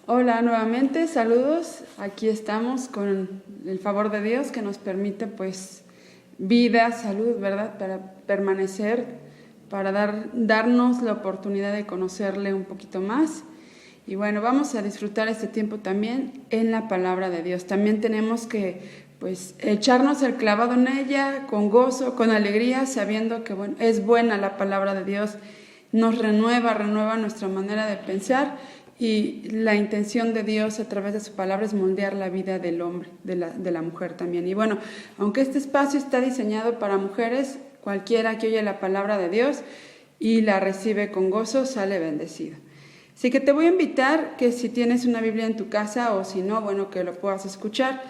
Hola nuevamente, saludos. Aquí estamos con el favor de Dios que nos permite pues vida, salud, ¿verdad? Para permanecer, para darnos la oportunidad de conocerle un poquito más. Y bueno, vamos a disfrutar este tiempo también en la palabra de Dios. También tenemos que pues echarnos el clavado en ella con gozo, con alegría, sabiendo que bueno, es buena la palabra de Dios. Nos renueva nuestra manera de pensar. Y la intención de Dios a través de su palabra es moldear la vida del hombre, de la mujer también. Y bueno, aunque este espacio está diseñado para mujeres, cualquiera que oye la palabra de Dios y la recibe con gozo, sale bendecido. Así que te voy a invitar que si tienes una Biblia en tu casa o si no, bueno, que lo puedas escuchar.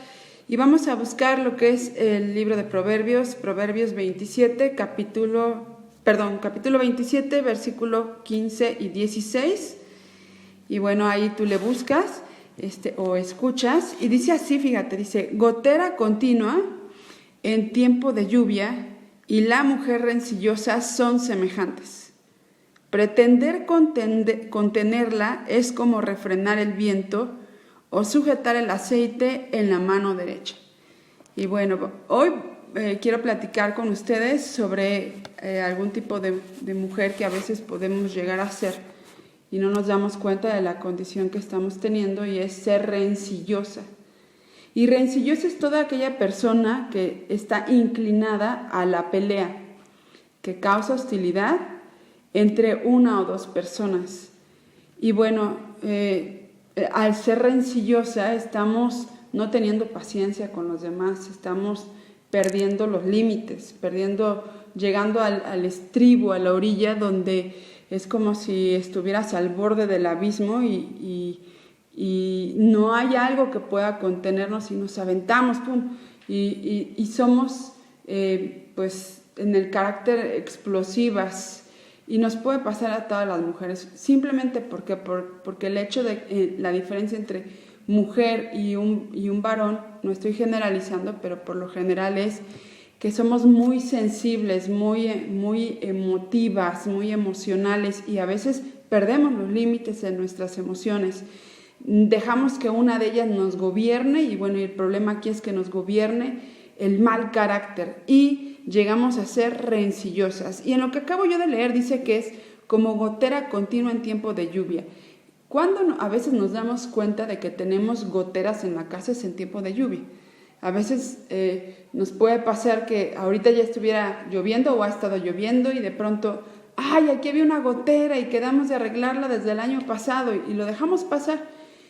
Y vamos a buscar lo que es el libro de Proverbios, Proverbios 27, capítulo 27, versículo 15 y 16. Y bueno, ahí tú le buscas o escuchas y dice así, fíjate, dice: gotera continua en tiempo de lluvia y la mujer rencillosa son semejantes. Pretender contenerla es como refrenar el viento o sujetar el aceite en la mano derecha. Y bueno, hoy quiero platicar con ustedes sobre algún tipo de mujer que a veces podemos llegar a ser y no nos damos cuenta de la condición que estamos teniendo, y es ser rencillosa. Y rencillosa es toda aquella persona que está inclinada a la pelea, que causa hostilidad entre una o dos personas. Y bueno, al ser rencillosa estamos no teniendo paciencia con los demás, estamos perdiendo los límites, llegando al estribo, a la orilla, donde es como si estuvieras al borde del abismo y no hay algo que pueda contenernos y nos aventamos, ¡pum! Y somos, pues, en el carácter explosivas, y nos puede pasar a todas las mujeres, simplemente porque el hecho de la diferencia entre mujer y un varón, no estoy generalizando, pero por lo general es que somos muy sensibles, muy emotivas, muy emocionales, y a veces perdemos los límites de nuestras emociones. Dejamos que una de ellas nos gobierne, y bueno, el problema aquí es que nos gobierne el mal carácter y llegamos a ser rencillosas. Y en lo que acabo yo de leer dice que es como gotera continua en tiempo de lluvia. Cuando a veces nos damos cuenta de que tenemos goteras en la casa es en tiempo de lluvia. A veces nos puede pasar que ahorita ya estuviera lloviendo o ha estado lloviendo y de pronto, ¡ay, aquí había una gotera y quedamos de arreglarla desde el año pasado y lo dejamos pasar!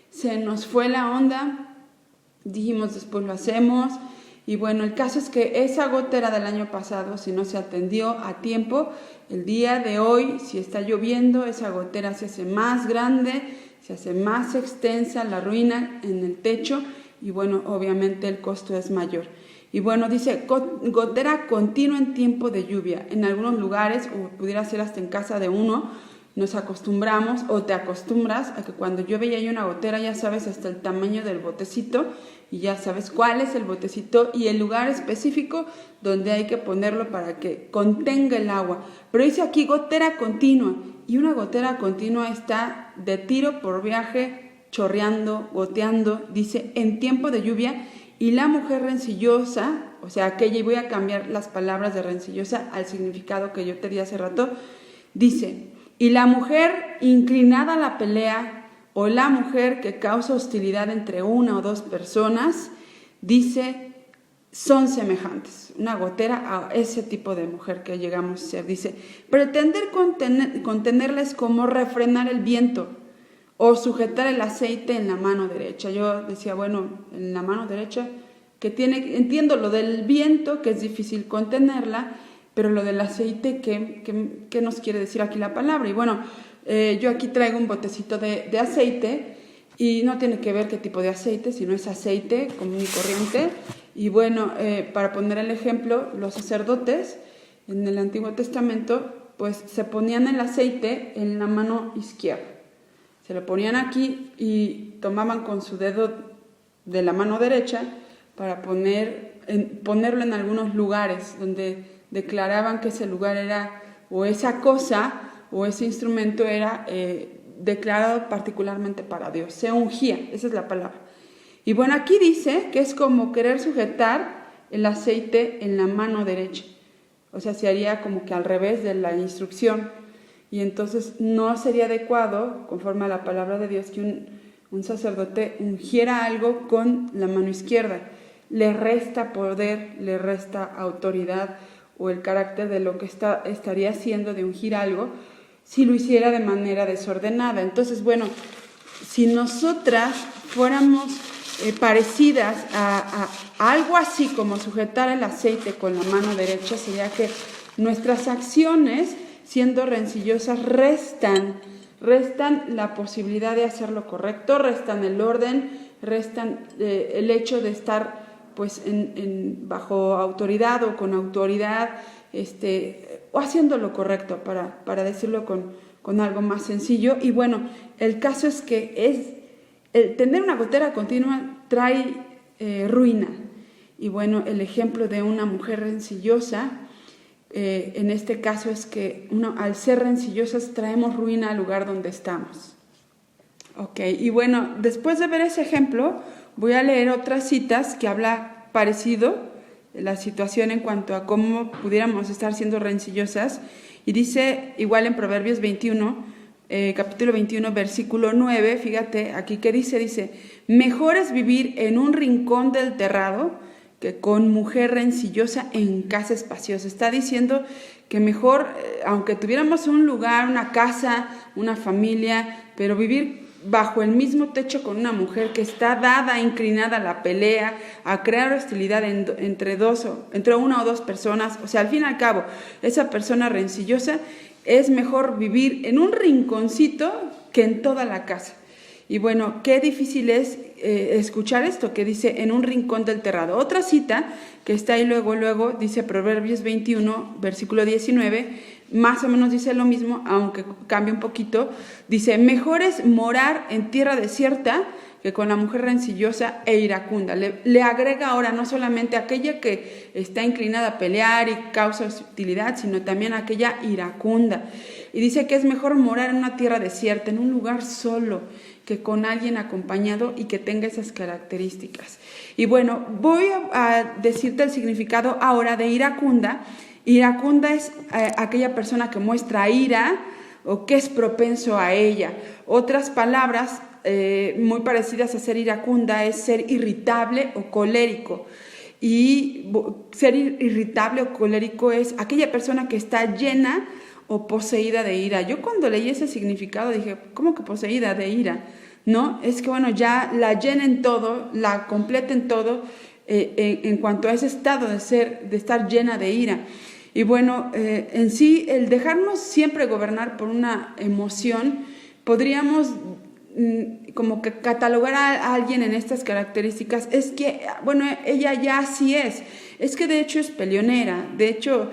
Se nos fue la onda, dijimos después lo hacemos, y bueno, el caso es que esa gotera del año pasado, si no se atendió a tiempo, el día de hoy, si está lloviendo, esa gotera se hace más grande, se hace más extensa, la ruina en el techo, y bueno, obviamente el costo es mayor. Y bueno, dice, gotera continua en tiempo de lluvia. En algunos lugares, o pudiera ser hasta en casa de uno, nos acostumbramos o te acostumbras a que cuando llueve y hay una gotera ya sabes hasta el tamaño del botecito y ya sabes cuál es el botecito y el lugar específico donde hay que ponerlo para que contenga el agua. Pero dice aquí gotera continua, y una gotera continua está de tiro por viaje, chorreando, goteando, dice en tiempo de lluvia. Y la mujer rencillosa, o sea aquella, y voy a cambiar las palabras de rencillosa al significado que yo te di hace rato, dice: y la mujer inclinada a la pelea, o la mujer que causa hostilidad entre una o dos personas, dice, son semejantes. Una gotera a ese tipo de mujer que llegamos a ser. Dice, pretender contenerla es como refrenar el viento o sujetar el aceite en la mano derecha. Yo decía, bueno, en la mano derecha, entiendo lo del viento, que es difícil contenerla, pero lo del aceite, ¿qué nos quiere decir aquí la palabra? Y bueno, yo aquí traigo un botecito de aceite, y no tiene que ver qué tipo de aceite, sino es aceite común y corriente. Y bueno, para poner el ejemplo, los sacerdotes en el Antiguo Testamento, pues se ponían el aceite en la mano izquierda. Se lo ponían aquí y tomaban con su dedo de la mano derecha para ponerlo en algunos lugares donde declaraban que ese lugar era, o esa cosa, o ese instrumento era declarado particularmente para Dios. Se ungía, esa es la palabra. Y bueno, aquí dice que es como querer sujetar el aceite en la mano derecha. O sea, se haría como que al revés de la instrucción. Y entonces no sería adecuado, conforme a la palabra de Dios, que un sacerdote ungiera algo con la mano izquierda. Le resta poder, le resta autoridad o el carácter de lo que estaría haciendo de ungir algo si lo hiciera de manera desordenada. Entonces, bueno, si nosotras fuéramos parecidas a algo así como sujetar el aceite con la mano derecha, sería que nuestras acciones, siendo rencillosas, restan la posibilidad de hacer lo correcto, restan el orden, restan el hecho de estar pues bajo autoridad o con autoridad, o haciendo lo correcto, para decirlo con algo más sencillo. Y bueno, el caso es que el tener una gotera continua trae ruina. Y bueno, el ejemplo de una mujer rencillosa, en este caso es que al ser rencillosas traemos ruina al lugar donde estamos. Ok, y bueno, después de ver ese ejemplo, voy a leer otras citas que habla parecido de la situación en cuanto a cómo pudiéramos estar siendo rencillosas. Y dice, igual en Proverbios 21, capítulo 21, versículo 9, fíjate aquí que dice, mejor es vivir en un rincón del terrado que con mujer rencillosa en casa espaciosa. Está diciendo que mejor, aunque tuviéramos un lugar, una casa, una familia, pero vivir bajo el mismo techo con una mujer que está dada, inclinada a la pelea, a crear hostilidad entre una o dos personas. O sea, al fin y al cabo, esa persona rencillosa, es mejor vivir en un rinconcito que en toda la casa. Y bueno, qué difícil es escuchar esto que dice en un rincón del terrado. Otra cita que está ahí luego, dice Proverbios 21, versículo 19, más o menos dice lo mismo, aunque cambia un poquito. Dice, mejor es morar en tierra desierta que con la mujer rencillosa e iracunda. Le agrega ahora no solamente aquella que está inclinada a pelear y causa hostilidad, sino también aquella iracunda. Y dice que es mejor morar en una tierra desierta, en un lugar solo, que con alguien acompañado y que tenga esas características. Y bueno, voy a decirte el significado ahora de iracunda. Iracunda es aquella persona que muestra ira o que es propenso a ella. Otras palabras muy parecidas a ser iracunda es ser irritable o colérico. Y ser irritable o colérico es aquella persona que está llena o poseída de ira. Yo cuando leí ese significado dije, ¿cómo que poseída de ira? No, es que bueno, ya la llena en todo, la completa en todo, en cuanto a ese estado de estar llena de ira. Y bueno, en sí, el dejarnos siempre gobernar por una emoción, podríamos como que catalogar a alguien en estas características. Es que, bueno, ella ya así es que de hecho es peleonera, de hecho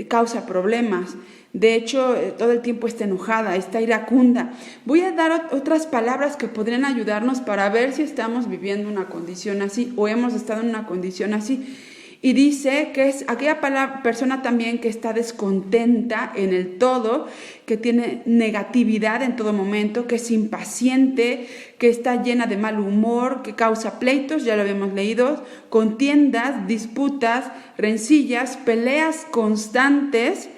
causa problemas, de hecho todo el tiempo está enojada, está iracunda. Voy a dar otras palabras que podrían ayudarnos para ver si estamos viviendo una condición así o hemos estado en una condición así. Y dice que es aquella persona también que está descontenta en el todo, que tiene negatividad en todo momento, que es impaciente, que está llena de mal humor, que causa pleitos, ya lo habíamos leído, contiendas, disputas, rencillas, peleas constantes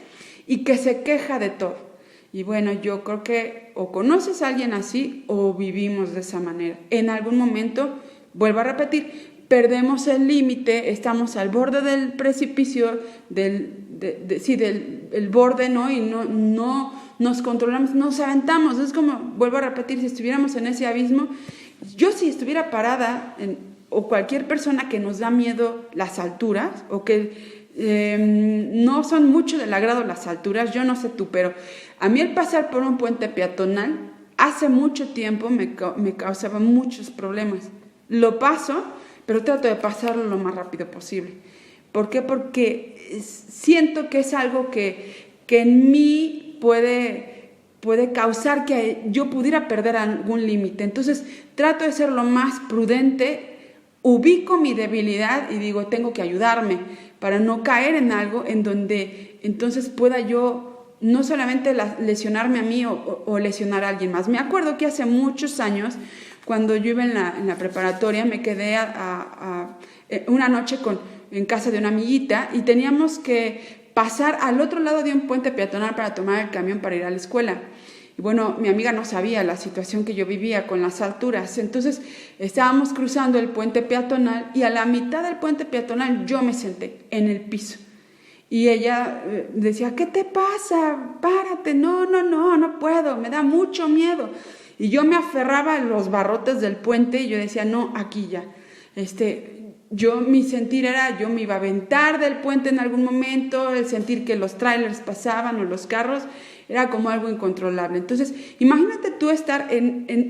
y que se queja de todo. Y bueno, yo creo que o conoces a alguien así o vivimos de esa manera. En algún momento, vuelvo a repetir, perdemos el límite, estamos al borde del precipicio, del borde, ¿no? Y no nos controlamos, nos aventamos. Es como, vuelvo a repetir, si estuviéramos en ese abismo, yo si estuviera parada, o cualquier persona que nos da miedo las alturas, o que no son mucho del agrado las alturas, yo no sé tú, pero a mí el pasar por un puente peatonal, hace mucho tiempo me causaba muchos problemas. Lo paso, pero trato de pasarlo lo más rápido posible. ¿Por qué? Porque siento que es algo que en mí puede causar que yo pudiera perder algún límite. Entonces trato de ser lo más prudente, ubico mi debilidad y digo, tengo que ayudarme para no caer en algo en donde entonces pueda yo no solamente lesionarme a mí o lesionar a alguien más. Me acuerdo que hace muchos años, cuando yo iba en la preparatoria, me quedé una noche en casa de una amiguita y teníamos que pasar al otro lado de un puente peatonal para tomar el camión para ir a la escuela. Y bueno, mi amiga no sabía la situación que yo vivía con las alturas. Entonces estábamos cruzando el puente peatonal y a la mitad del puente peatonal yo me senté en el piso. Y ella decía, ¿qué te pasa? Párate, no puedo, me da mucho miedo. Y yo me aferraba a los barrotes del puente y yo decía, no, aquí ya. Mi sentir era, yo me iba a aventar del puente en algún momento, el sentir que los trailers pasaban o los carros, era como algo incontrolable. Entonces, imagínate tú estar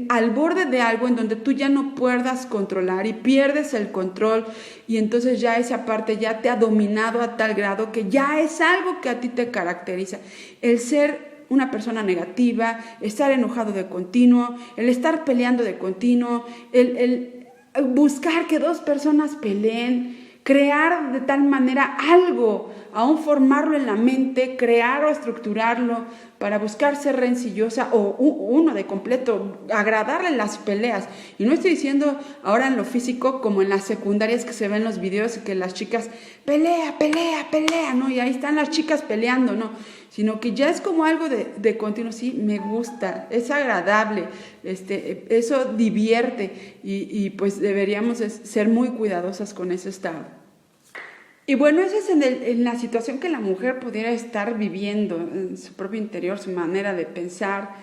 al borde de algo en donde tú ya no puedas controlar y pierdes el control y entonces ya esa parte ya te ha dominado a tal grado que ya es algo que a ti te caracteriza. El ser una persona negativa, estar enojado de continuo, el estar peleando de continuo, el buscar que dos personas peleen, crear de tal manera algo, aún formarlo en la mente, crear o estructurarlo para buscar ser rencillosa o uno de completo, agradarle las peleas. Y no estoy diciendo ahora en lo físico como en las secundarias que se ven los videos que las chicas pelea, ¿no? Y ahí están las chicas peleando, ¿no? Sino que ya es como algo de continuo, sí, me gusta, es agradable, eso divierte y pues deberíamos ser muy cuidadosas con ese estado. Y bueno, esa es en la situación que la mujer pudiera estar viviendo, en su propio interior, su manera de pensar,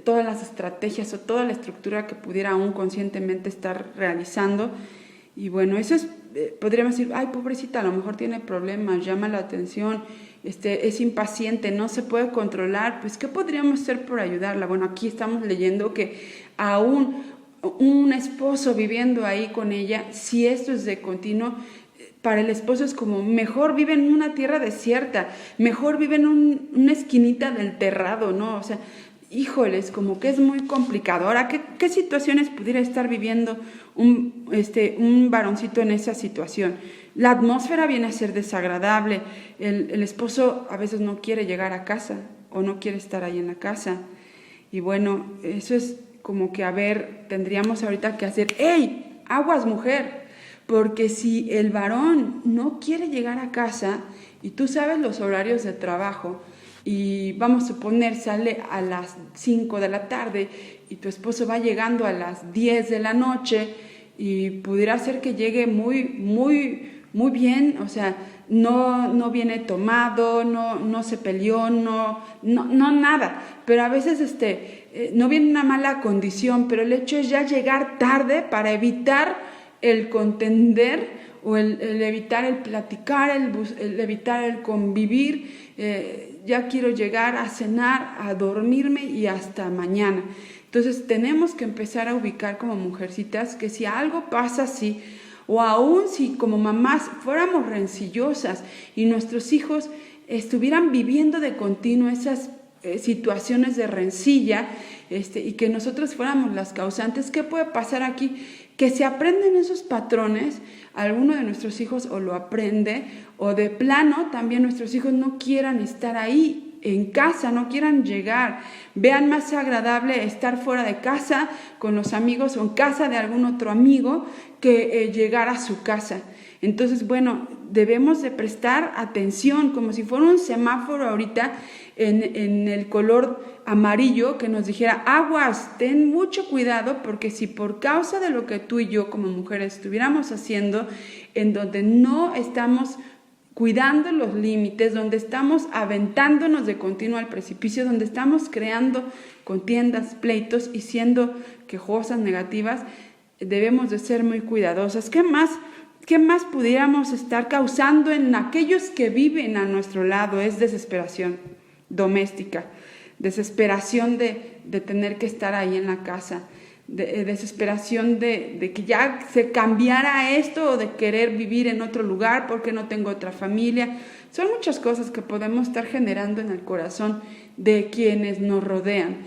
todas las estrategias o toda la estructura que pudiera aún conscientemente estar realizando. Y bueno, eso es, podríamos decir, ay, pobrecita, a lo mejor tiene problemas, llama la atención, es impaciente, no se puede controlar. Pues, ¿qué podríamos hacer por ayudarla? Bueno, aquí estamos leyendo que aún un esposo viviendo ahí con ella, si esto es de continuo, para el esposo es como, mejor vive en una tierra desierta, mejor vive en una esquinita del terrado, ¿no? O sea, híjoles, como que es muy complicado. Ahora, ¿qué situaciones pudiera estar viviendo un varoncito en esa situación? La atmósfera viene a ser desagradable, el esposo a veces no quiere llegar a casa o no quiere estar ahí en la casa. Y bueno, eso es como que, tendríamos ahorita que hacer, ¡hey! Aguas, mujer. Porque si el varón no quiere llegar a casa y tú sabes los horarios de trabajo y vamos a suponer sale a las 5 de la tarde y tu esposo va llegando a las 10 de la noche y pudiera ser que llegue muy bien, o sea, no viene tomado, no se peleó, no nada, pero a veces no viene una mala condición, pero el hecho es ya llegar tarde para evitar el contender o el evitar el platicar, el evitar el convivir, ya quiero llegar a cenar, a dormirme y hasta mañana. Entonces tenemos que empezar a ubicar como mujercitas que si algo pasa así, o aún si como mamás fuéramos rencillosas y nuestros hijos estuvieran viviendo de continuo esas situaciones de rencilla, y que nosotros fuéramos las causantes, ¿qué puede pasar aquí? Que se aprenden esos patrones, alguno de nuestros hijos o lo aprende, o de plano también nuestros hijos no quieran estar ahí en casa, no quieran llegar, vean más agradable estar fuera de casa con los amigos o en casa de algún otro amigo que llegar a su casa. Entonces, bueno, debemos de prestar atención como si fuera un semáforo ahorita en el color amarillo que nos dijera, aguas, ten mucho cuidado, porque si por causa de lo que tú y yo como mujeres estuviéramos haciendo, en donde no estamos cuidando los límites, donde estamos aventándonos de continuo al precipicio, donde estamos creando contiendas, pleitos y siendo quejosas, negativas, debemos de ser muy cuidadosas. ¿Qué más pudiéramos estar causando en aquellos que viven a nuestro lado? Es desesperación doméstica, desesperación de tener que estar ahí en la casa, desesperación de que ya se cambiara esto o de querer vivir en otro lugar porque no tengo otra familia. Son muchas cosas que podemos estar generando en el corazón de quienes nos rodean.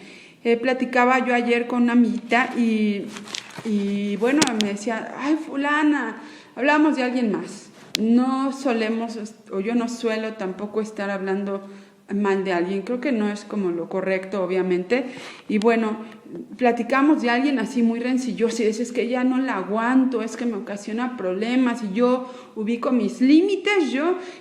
Platicaba yo ayer con una amiguita y bueno, me decía, ay, fulana, hablamos de alguien más. No solemos, o yo no suelo tampoco estar hablando mal de alguien. Creo que no es como lo correcto, obviamente. Y bueno, platicamos de alguien así muy rencilloso y dices, es que ya no la aguanto, es que me ocasiona problemas y yo ubico mis límites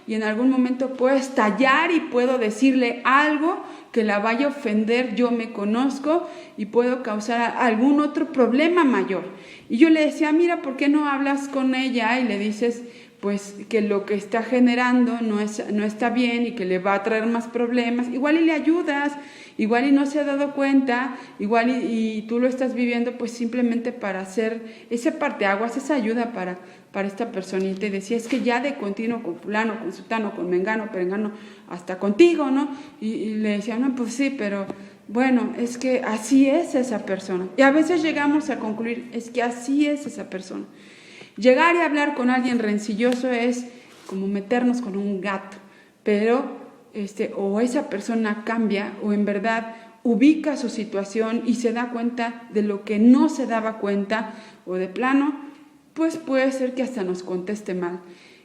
y en algún momento puedo estallar y puedo decirle algo que la vaya a ofender, yo me conozco y puedo causar algún otro problema mayor. Y yo le decía, mira, ¿por qué no hablas con ella y le dices pues que lo que está generando no está bien y que le va a traer más problemas? Igual y le ayudas, igual y no se ha dado cuenta, igual y tú lo estás viviendo pues simplemente para hacer ese parteaguas, esa ayuda para esta personita. Y decía, es que ya de continuo con fulano, con sutano, con mengano, perengano, hasta contigo, ¿no? Y le decía, no, pues sí, pero bueno, es que así es esa persona. Y a veces llegamos a concluir, es que así es esa persona. Llegar y hablar con alguien rencilloso es como meternos con un gato, pero o esa persona cambia o en verdad ubica su situación y se da cuenta de lo que no se daba cuenta, o de plano, pues puede ser que hasta nos conteste mal.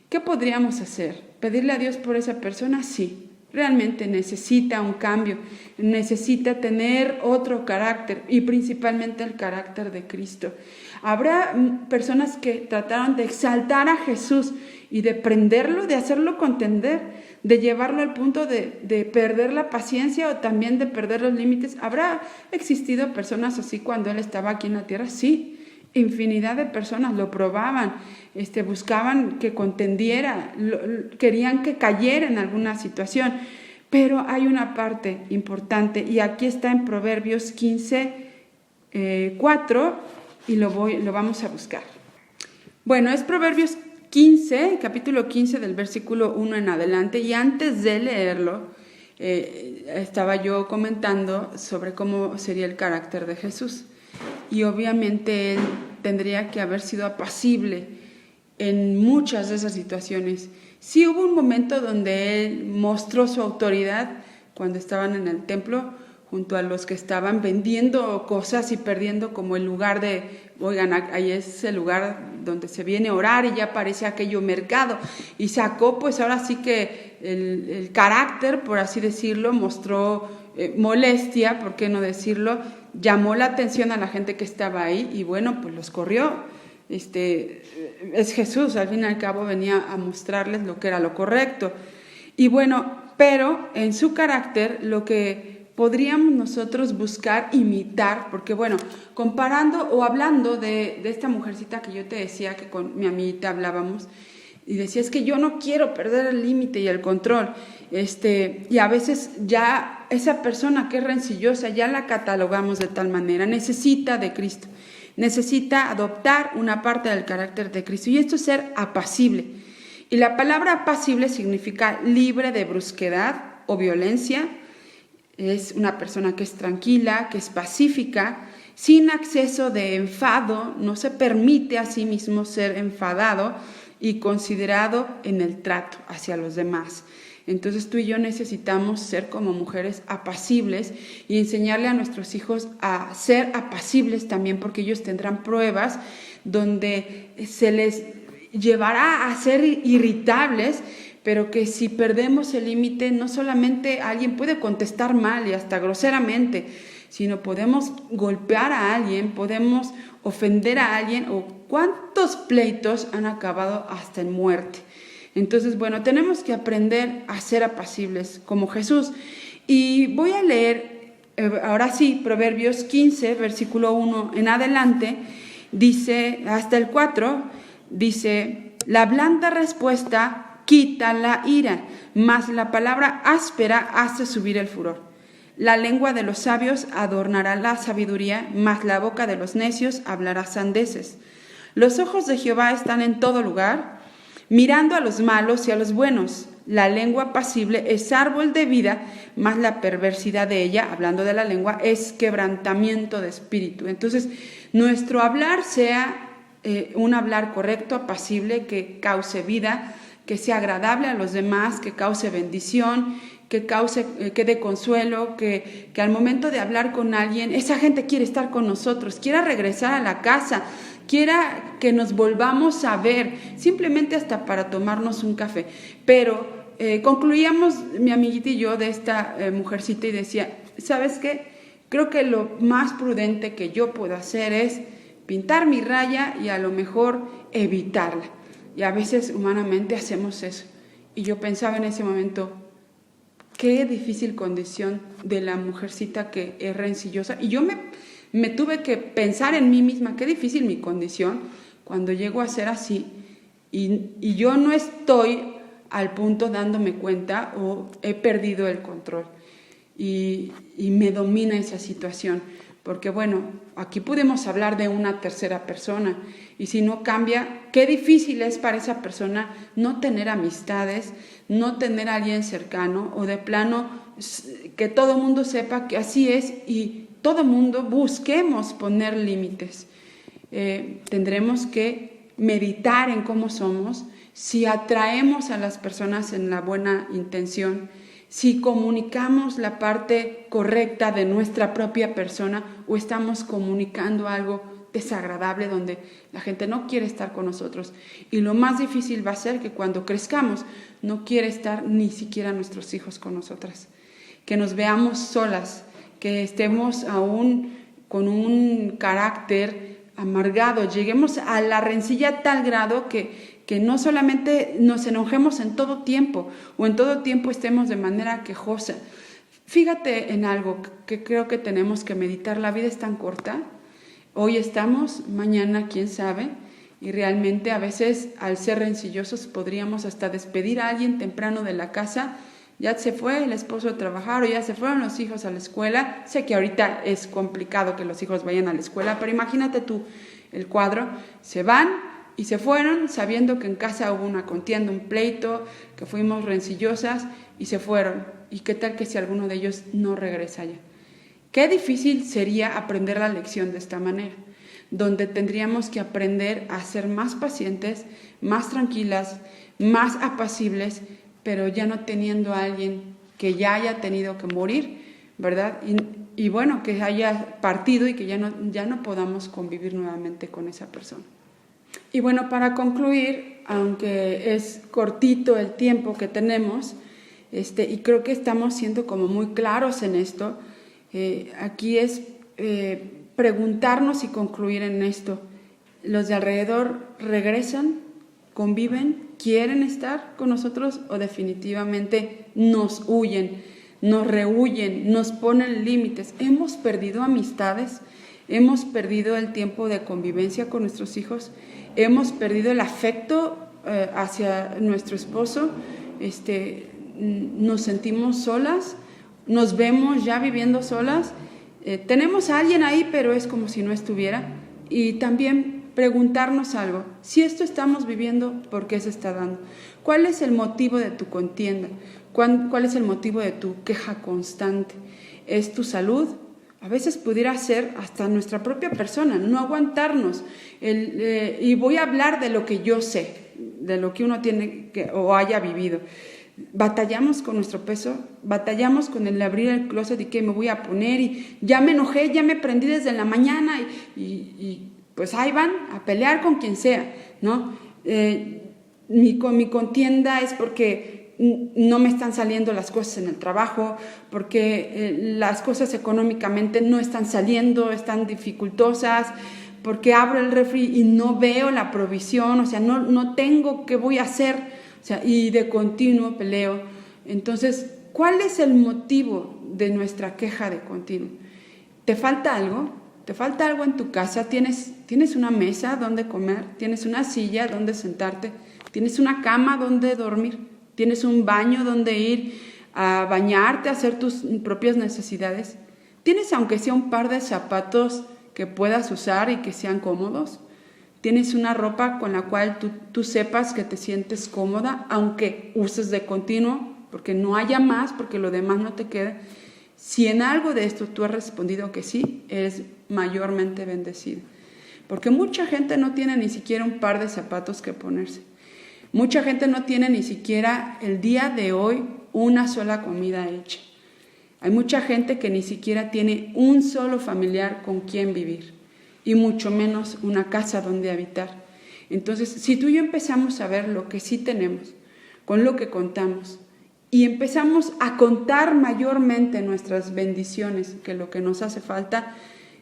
¿Qué podríamos hacer? ¿Pedirle a Dios por esa persona? Sí. Realmente necesita un cambio, necesita tener otro carácter y principalmente el carácter de Cristo. Habrá personas que trataron de exaltar a Jesús y de prenderlo, de hacerlo contender, de llevarlo al punto de perder la paciencia o también de perder los límites. ¿Habrá existido personas así cuando Él estaba aquí en la tierra? Sí. Infinidad de personas lo probaban, buscaban que contendiera, querían que cayera en alguna situación. Pero hay una parte importante y aquí está en Proverbios 15, 4 y lo vamos a buscar. Bueno, es Proverbios 15, capítulo 15 del versículo 1 en adelante, y antes de leerlo estaba yo comentando sobre cómo sería el carácter de Jesús. Y obviamente Él tendría que haber sido apacible en muchas de esas situaciones. Sí hubo un momento donde Él mostró su autoridad cuando estaban en el templo, junto a los que estaban vendiendo cosas y perdiendo como el lugar de, oigan, ahí es el lugar donde se viene a orar y ya parece aquello mercado. Y sacó pues ahora sí que el carácter, por así decirlo, mostró molestia, ¿por qué no decirlo? Llamó la atención a la gente que estaba ahí y bueno, pues los corrió. Es Jesús, al fin y al cabo venía a mostrarles lo que era lo correcto. Y bueno, pero en su carácter lo que podríamos nosotros buscar imitar, porque bueno, comparando o hablando de esta mujercita que yo te decía, que con mi amiguita hablábamos, y decía, es que yo no quiero perder el límite y el control, y a veces ya esa persona que es rencillosa ya la catalogamos de tal manera, necesita de Cristo, necesita adoptar una parte del carácter de Cristo, y esto es ser apacible. Y la palabra apacible significa libre de brusquedad o violencia. Es una persona que es tranquila, que es pacífica, sin exceso de enfado, no se permite a sí mismo ser enfadado y considerado en el trato hacia los demás. Entonces tú y yo necesitamos ser como mujeres apacibles y enseñarle a nuestros hijos a ser apacibles también, porque ellos tendrán pruebas donde se les llevará a ser irritables, pero que si perdemos el límite, no solamente alguien puede contestar mal y hasta groseramente, sino podemos golpear a alguien, podemos ofender a alguien, o cuántos pleitos han acabado hasta en muerte. Entonces, bueno, tenemos que aprender a ser apacibles como Jesús. Y voy a leer, ahora sí, Proverbios 15, versículo 1 en adelante, dice, hasta el 4, dice, la blanda respuesta quita la ira, mas la palabra áspera hace subir el furor. La lengua de los sabios adornará la sabiduría, mas la boca de los necios hablará sandeces. Los ojos de Jehová están en todo lugar, mirando a los malos y a los buenos. La lengua apacible es árbol de vida, mas la perversidad de ella, hablando de la lengua, es quebrantamiento de espíritu. Entonces, nuestro hablar sea un hablar correcto, apacible, que cause vida, que sea agradable a los demás, que cause bendición, que dé consuelo, que al momento de hablar con alguien, esa gente quiere estar con nosotros, quiera regresar a la casa, quiera que nos volvamos a ver, simplemente hasta para tomarnos un café, pero concluíamos mi amiguita y yo de esta mujercita y decía, ¿sabes qué? Creo que lo más prudente que yo puedo hacer es pintar mi raya y a lo mejor evitarla. Y a veces humanamente hacemos eso. Y yo pensaba en ese momento, qué difícil condición de la mujercita que es rencillosa. Y yo me tuve que pensar en mí misma, qué difícil mi condición cuando llego a ser así. Y yo no estoy al punto dándome cuenta o he perdido el control. Y me domina esa situación. Porque bueno, aquí podemos hablar de una tercera persona y si no cambia, qué difícil es para esa persona no tener amistades, no tener a alguien cercano o de plano que todo mundo sepa que así es y todo mundo busquemos poner límites. Tendremos que meditar en cómo somos, si atraemos a las personas en la buena intención, si comunicamos la parte correcta de nuestra propia persona o estamos comunicando algo desagradable donde la gente no quiere estar con nosotros. Y lo más difícil va a ser que cuando crezcamos no quiere estar ni siquiera nuestros hijos con nosotras. Que nos veamos solas, que estemos aún con un carácter amargado, lleguemos a la rencilla a tal grado que no solamente nos enojemos en todo tiempo o en todo tiempo estemos de manera quejosa. Fíjate en algo que creo que tenemos que meditar. La vida es tan corta. Hoy estamos, mañana quién sabe. Y realmente a veces al ser rencillosos podríamos hasta despedir a alguien temprano de la casa. Ya se fue el esposo a trabajar o ya se fueron los hijos a la escuela. Sé que ahorita es complicado que los hijos vayan a la escuela, pero imagínate tú el cuadro. Se van y se fueron sabiendo que en casa hubo una contienda, un pleito, que fuimos rencillosas y se fueron. ¿Y qué tal que si alguno de ellos no regresa ya? Qué difícil sería aprender la lección de esta manera, donde tendríamos que aprender a ser más pacientes, más tranquilas, más apacibles, pero ya no teniendo a alguien que ya haya tenido que morir, ¿verdad? Y bueno, que haya partido y que ya no podamos convivir nuevamente con esa persona. Y bueno, para concluir, aunque es cortito el tiempo que tenemos, y creo que estamos siendo como muy claros en esto, aquí es preguntarnos y concluir en esto. ¿Los de alrededor regresan, conviven, quieren estar con nosotros o definitivamente nos huyen, nos rehuyen, nos ponen límites? ¿Hemos perdido amistades? ¿Hemos perdido el tiempo de convivencia con nuestros hijos? ¿Hemos perdido el afecto hacia nuestro esposo? ¿Nos sentimos solas? ¿Nos vemos ya viviendo solas? Tenemos a alguien ahí, pero es como si no estuviera. Y también preguntarnos algo. Si esto estamos viviendo, ¿por qué se está dando? ¿Cuál es el motivo de tu contienda? ¿Cuál es el motivo de tu queja constante? ¿Es tu salud? A veces pudiera ser hasta nuestra propia persona, no aguantarnos. Y voy a hablar de lo que yo sé, de lo que uno tiene o haya vivido. Batallamos con nuestro peso, batallamos con el abrir el closet y qué me voy a poner, y ya me enojé, ya me prendí desde la mañana y pues ahí van a pelear con quien sea, ¿no? Mi contienda es porque no me están saliendo las cosas en el trabajo, porque las cosas económicamente no están saliendo, están dificultosas, porque abro el refri y no veo la provisión, o sea, no tengo qué voy a hacer, o sea, y de continuo peleo. Entonces, ¿cuál es el motivo de nuestra queja de continuo? ¿Te falta algo? ¿Te falta algo en tu casa? ¿Tienes una mesa donde comer? ¿Tienes una silla donde sentarte? ¿Tienes una cama donde dormir? ¿Tienes un baño donde ir a bañarte, a hacer tus propias necesidades? ¿Tienes aunque sea un par de zapatos que puedas usar y que sean cómodos? ¿Tienes una ropa con la cual tú sepas que te sientes cómoda, aunque uses de continuo, porque no haya más, porque lo demás no te queda? Si en algo de esto tú has respondido que sí, eres mayormente bendecido. Porque mucha gente no tiene ni siquiera un par de zapatos que ponerse. Mucha gente no tiene ni siquiera el día de hoy una sola comida hecha. Hay mucha gente que ni siquiera tiene un solo familiar con quien vivir y mucho menos una casa donde habitar. Entonces, si tú y yo empezamos a ver lo que sí tenemos, con lo que contamos, y empezamos a contar mayormente nuestras bendiciones, que lo que nos hace falta,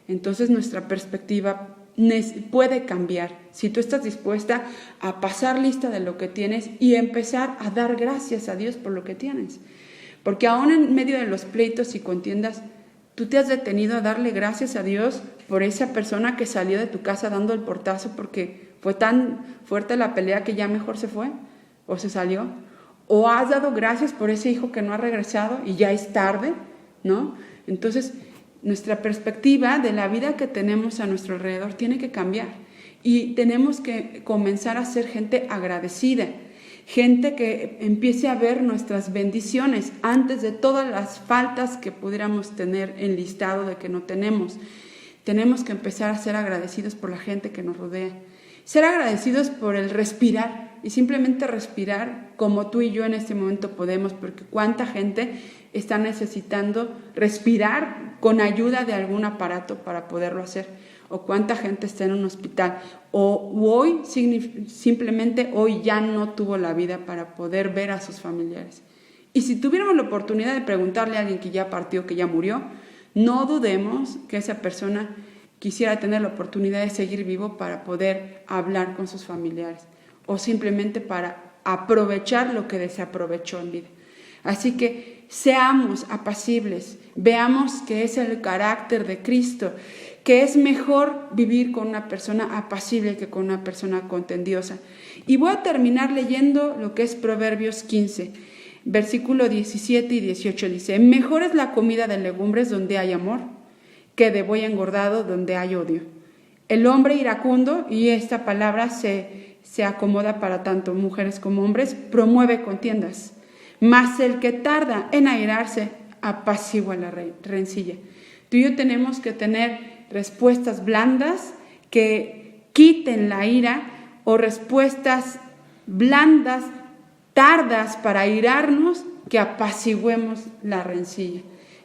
entonces nuestra perspectiva puede cambiar. Si tú estás dispuesta a pasar lista de lo que tienes y empezar a dar gracias a Dios por lo que tienes. Porque aún en medio de los pleitos y contiendas, tú te has detenido a darle gracias a Dios por esa persona que salió de tu casa dando el portazo porque fue tan fuerte la pelea que ya mejor se fue o se salió. O has dado gracias por ese hijo que no ha regresado y ya es tarde, ¿no? Entonces, nuestra perspectiva de la vida que tenemos a nuestro alrededor tiene que cambiar y tenemos que comenzar a ser gente agradecida, gente que empiece a ver nuestras bendiciones antes de todas las faltas que pudiéramos tener en listado de que no tenemos. Tenemos que empezar a ser agradecidos por la gente que nos rodea, ser agradecidos por el respirar y simplemente respirar como tú y yo en este momento podemos, porque cuánta gente está necesitando respirar con ayuda de algún aparato para poderlo hacer, o cuánta gente está en un hospital, o hoy simplemente hoy ya no tuvo la vida para poder ver a sus familiares. Y si tuviéramos la oportunidad de preguntarle a alguien que ya partió, que ya murió, no dudemos que esa persona quisiera tener la oportunidad de seguir vivo para poder hablar con sus familiares, o simplemente para aprovechar lo que desaprovechó en vida. Así que seamos apacibles, veamos que es el carácter de Cristo, que es mejor vivir con una persona apacible que con una persona contendiosa. Y voy a terminar leyendo lo que es Proverbios 15, versículo 17 y 18 dice: mejor es la comida de legumbres donde hay amor, que de buey engordado donde hay odio. El hombre iracundo, y esta palabra se acomoda para tanto mujeres como hombres, promueve contiendas. Mas el que tarda en airarse apacigua la rencilla. Tú y yo tenemos que tener respuestas blandas que quiten la ira, o respuestas blandas, tardas para airarnos, que apaciguemos la rencilla,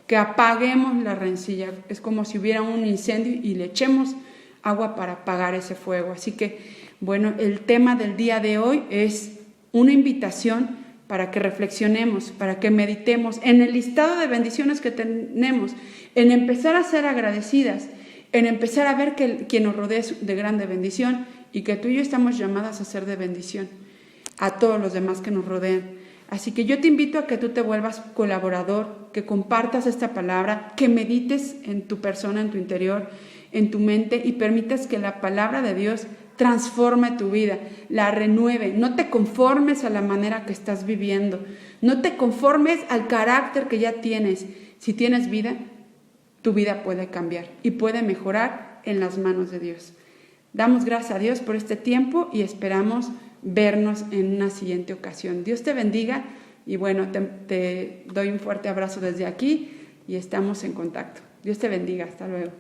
que apaguemos la rencilla. Es como si hubiera un incendio y le echemos agua para apagar ese fuego. Así que, bueno, el tema del día de hoy es una invitación para que reflexionemos, para que meditemos en el listado de bendiciones que tenemos, en empezar a ser agradecidas, en empezar a ver que quien nos rodea es de grande bendición y que tú y yo estamos llamadas a ser de bendición a todos los demás que nos rodean. Así que yo te invito a que tú te vuelvas colaborador, que compartas esta palabra, que medites en tu persona, en tu interior, en tu mente, y permitas que la palabra de Dios transforme tu vida, la renueve. No te conformes a la manera que estás viviendo, no te conformes al carácter que ya tienes. Si tienes vida, tu vida puede cambiar y puede mejorar en las manos de Dios. Damos gracias a Dios por este tiempo y esperamos vernos en una siguiente ocasión. Dios te bendiga y bueno, te doy un fuerte abrazo desde aquí y estamos en contacto. Dios te bendiga. Hasta luego.